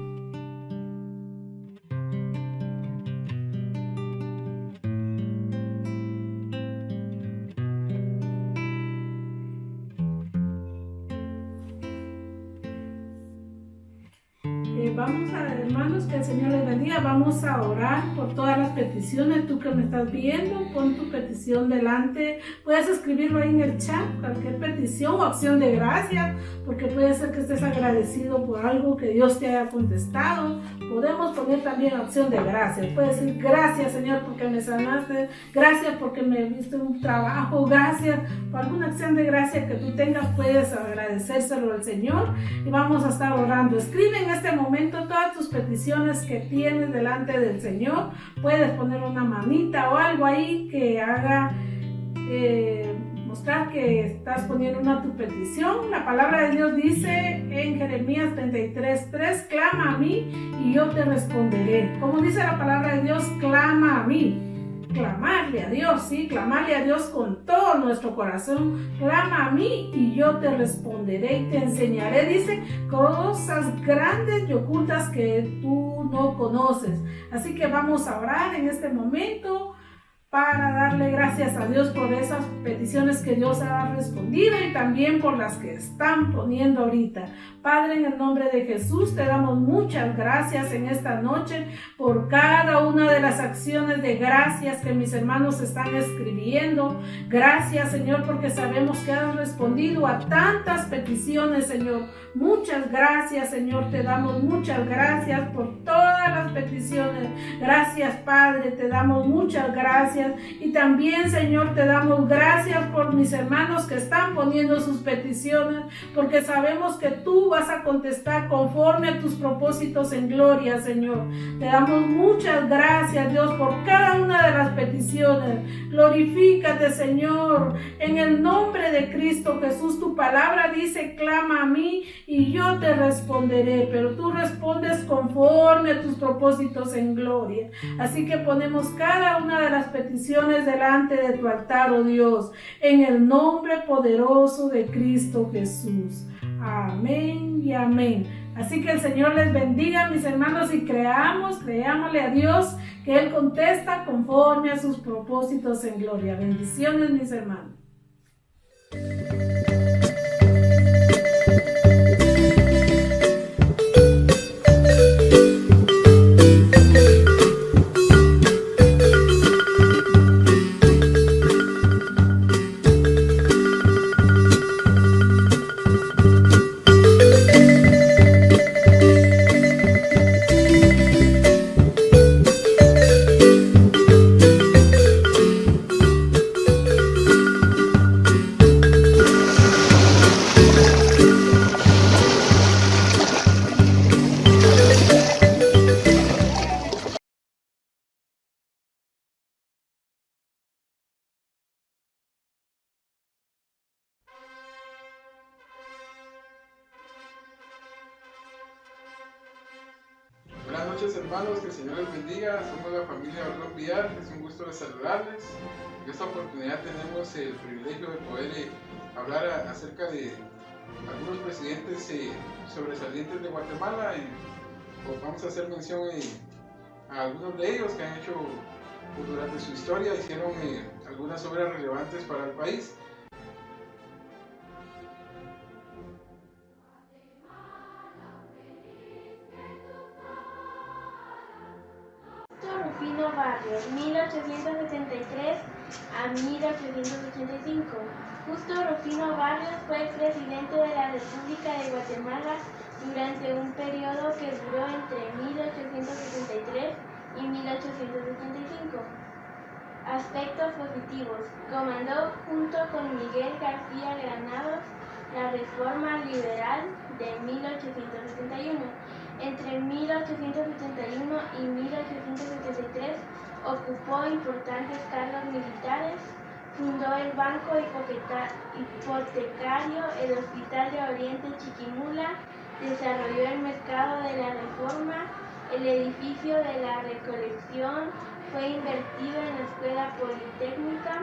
Vamos a, hermanos, que el Señor les bendiga. Vamos a orar por todas las peticiones. Tú que me estás viendo, pon tu petición delante. Puedes escribirlo ahí en el chat, cualquier petición o acción de gracias, porque puede ser que estés agradecido por algo que Dios te haya contestado. Podemos poner también acción de gracias. Puedes decir: gracias, Señor, porque me sanaste. Gracias porque me diste un trabajo. Gracias por alguna acción de gracia que tú tengas. Puedes agradecérselo al Señor y vamos a estar orando. Escribe en este momento todas tus peticiones que tienes delante del Señor. Puedes poner una manita o algo ahí que haga mostrar que estás poniendo tu petición. La palabra de Dios dice en Jeremías 33:3: clama a mí y yo te responderé. Como dice la palabra de Dios, clama a mí. Clamarle a Dios, sí, clamarle a Dios con todo nuestro corazón. Clama a mí y yo te responderé y te enseñaré, dice, cosas grandes y ocultas que tú no conoces. Así que vamos a orar en este momento para darle gracias a Dios por esas peticiones que Dios ha respondido y también por las que están poniendo ahorita. Padre, en el nombre de Jesús, te damos muchas gracias en esta noche por cada una de las acciones de gracias que mis hermanos están escribiendo. Gracias, Señor, porque sabemos que has respondido a tantas peticiones, Señor. Muchas gracias, Señor, te damos muchas gracias por todas las peticiones. Gracias, Padre, te damos muchas gracias. Y también, Señor, te damos gracias por mis hermanos que están poniendo sus peticiones, porque sabemos que tú vas a contestar conforme a tus propósitos en gloria, Señor. Te damos muchas gracias, Dios, por cada una de las peticiones. Glorifícate, Señor, en el nombre de Cristo Jesús. Tu palabra dice: clama a mí y yo te responderé, pero tú respondes conforme a tus propósitos en gloria. Así que ponemos cada una de las peticiones delante de tu altar, oh Dios, en el nombre poderoso de Cristo Jesús. Amén y amén. Así que el Señor les bendiga, mis hermanos, y creámosle a Dios que Él contesta conforme a sus propósitos en gloria. Bendiciones, mis hermanos. Buenas noches, hermanos, que el Señor les bendiga. Somos la familia Orlón Villar, es un gusto de saludarles. En esta oportunidad tenemos el privilegio de poder hablar acerca de algunos presidentes sobresalientes de Guatemala. Vamos a hacer mención a algunos de ellos que han hecho durante su historia, hicieron algunas obras relevantes para el país. Rufino Barrios, 1873 a 1885. Justo Rufino Barrios fue el presidente de la República de Guatemala durante un periodo que duró entre 1873 y 1875. Aspectos positivos. Comandó junto con Miguel García Granados la Reforma Liberal de 1871. Entre 1871 y 1873 ocupó importantes cargos militares, fundó el Banco Hipotecario, el Hospital de Oriente Chiquimula, desarrolló el mercado de la reforma, el edificio de la Recolección fue invertido en la Escuela Politécnica,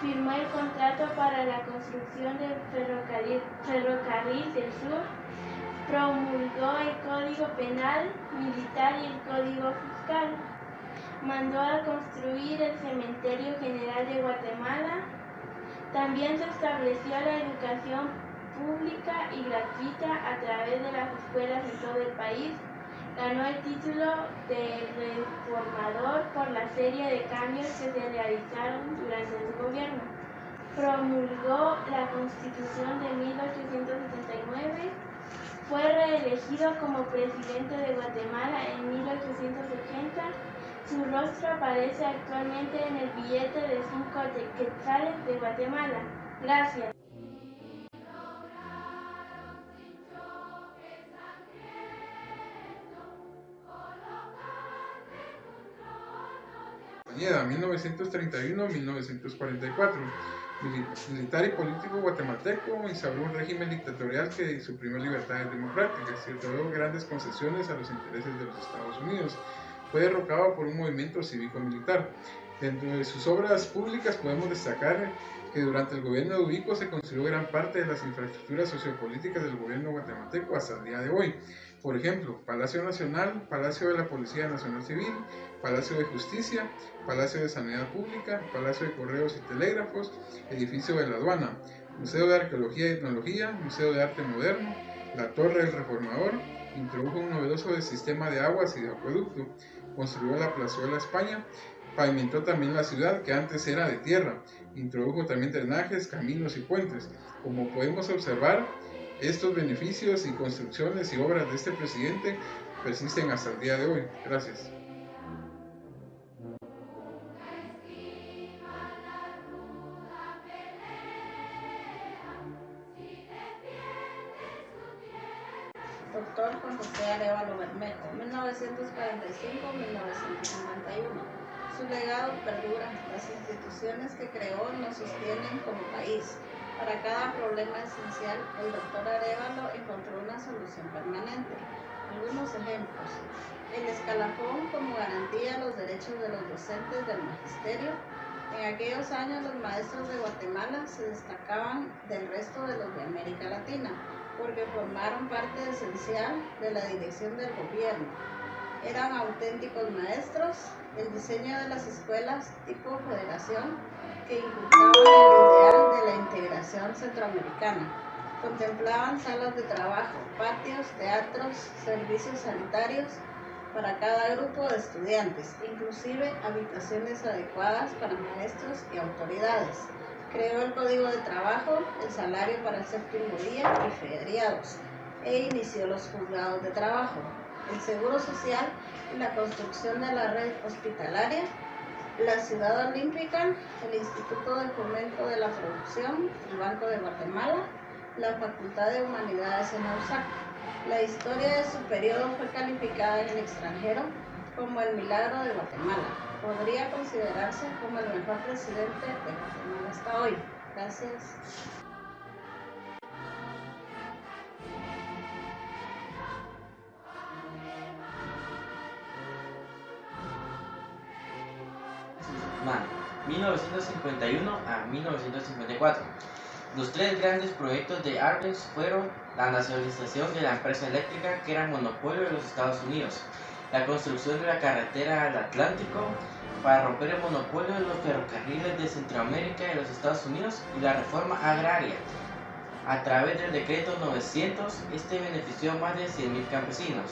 firmó el contrato para la construcción del ferrocarril del Sur, promulgó el Código Penal Militar y el Código Fiscal, mandó a construir el Cementerio General de Guatemala. También se estableció la educación pública y gratuita a través de las escuelas en todo el país. Ganó el título de reformador por la serie de cambios que se realizaron durante su gobierno. Promulgó la Constitución de 1879. Fue reelegido como presidente de Guatemala en 1880. Su rostro aparece actualmente en el billete de 5 quetzales de Guatemala. Gracias. Castañeda, 1931-1944. Militar y político guatemalteco, instauró un régimen dictatorial que suprimió libertades democráticas y otorgó grandes concesiones a los intereses de los Estados Unidos. Fue derrocado por un movimiento cívico-militar. Dentro de sus obras públicas podemos destacar que durante el gobierno de Ubico se construyó gran parte de las infraestructuras sociopolíticas del gobierno guatemalteco hasta el día de hoy. Por ejemplo, Palacio Nacional, Palacio de la Policía Nacional Civil, Palacio de Justicia, Palacio de Sanidad Pública, Palacio de Correos y Telégrafos, Edificio de la Aduana, Museo de Arqueología y Etnología, Museo de Arte Moderno, la Torre del Reformador, introdujo un novedoso sistema de aguas y de acueducto, construyó la Plazuela España, pavimentó también la ciudad que antes era de tierra, introdujo también drenajes, caminos y puentes. Como podemos observar, estos beneficios y construcciones y obras de este presidente persisten hasta el día de hoy. Gracias. Doctor Juan José Arévalo Bermejo, 1945-1951. Su legado perdura. Las instituciones que creó nos sostienen como país. Para cada problema esencial, el doctor Arévalo encontró una solución permanente. Algunos ejemplos. El escalafón como garantía de los derechos de los docentes del magisterio. En aquellos años los maestros de Guatemala se destacaban del resto de los de América Latina, porque formaron parte esencial de la dirección del gobierno. Eran auténticos maestros. El diseño de las escuelas tipo federación que inculcaban el ideal de la integración centroamericana. Contemplaban salas de trabajo, patios, teatros, servicios sanitarios para cada grupo de estudiantes, inclusive habitaciones adecuadas para maestros y autoridades. Creó el Código de Trabajo, el salario para el séptimo día y feriados, e inició los juzgados de trabajo, el seguro social y la construcción de la red hospitalaria, la Ciudad Olímpica, el Instituto de Fomento de la Producción, el Banco de Guatemala, la Facultad de Humanidades en USAC. La historia de su periodo fue calificada en el extranjero como el milagro de Guatemala. Podría considerarse como el mejor presidente de Guatemala hasta hoy. Gracias. Man, 1951 a 1954. Los tres grandes proyectos de Arbenz fueron la nacionalización de la empresa eléctrica, que era monopolio de los Estados Unidos, la construcción de la carretera al Atlántico para romper el monopolio de los ferrocarriles de Centroamérica y los Estados Unidos, y la reforma agraria. A través del decreto 900, este benefició a más de 100.000 campesinos.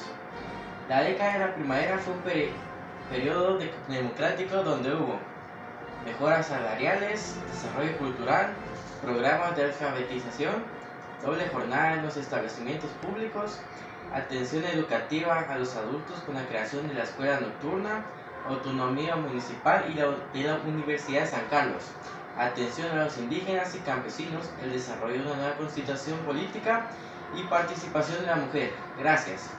La década de la primavera fue un periodo democrático donde hubo mejoras salariales, desarrollo cultural, programas de alfabetización, doble jornada en los establecimientos públicos, Atención educativa a los adultos con la creación de la escuela nocturna, autonomía municipal y de la Universidad de San Carlos. Atención a los indígenas y campesinos, el desarrollo de una nueva constitución política y participación de la mujer. Gracias.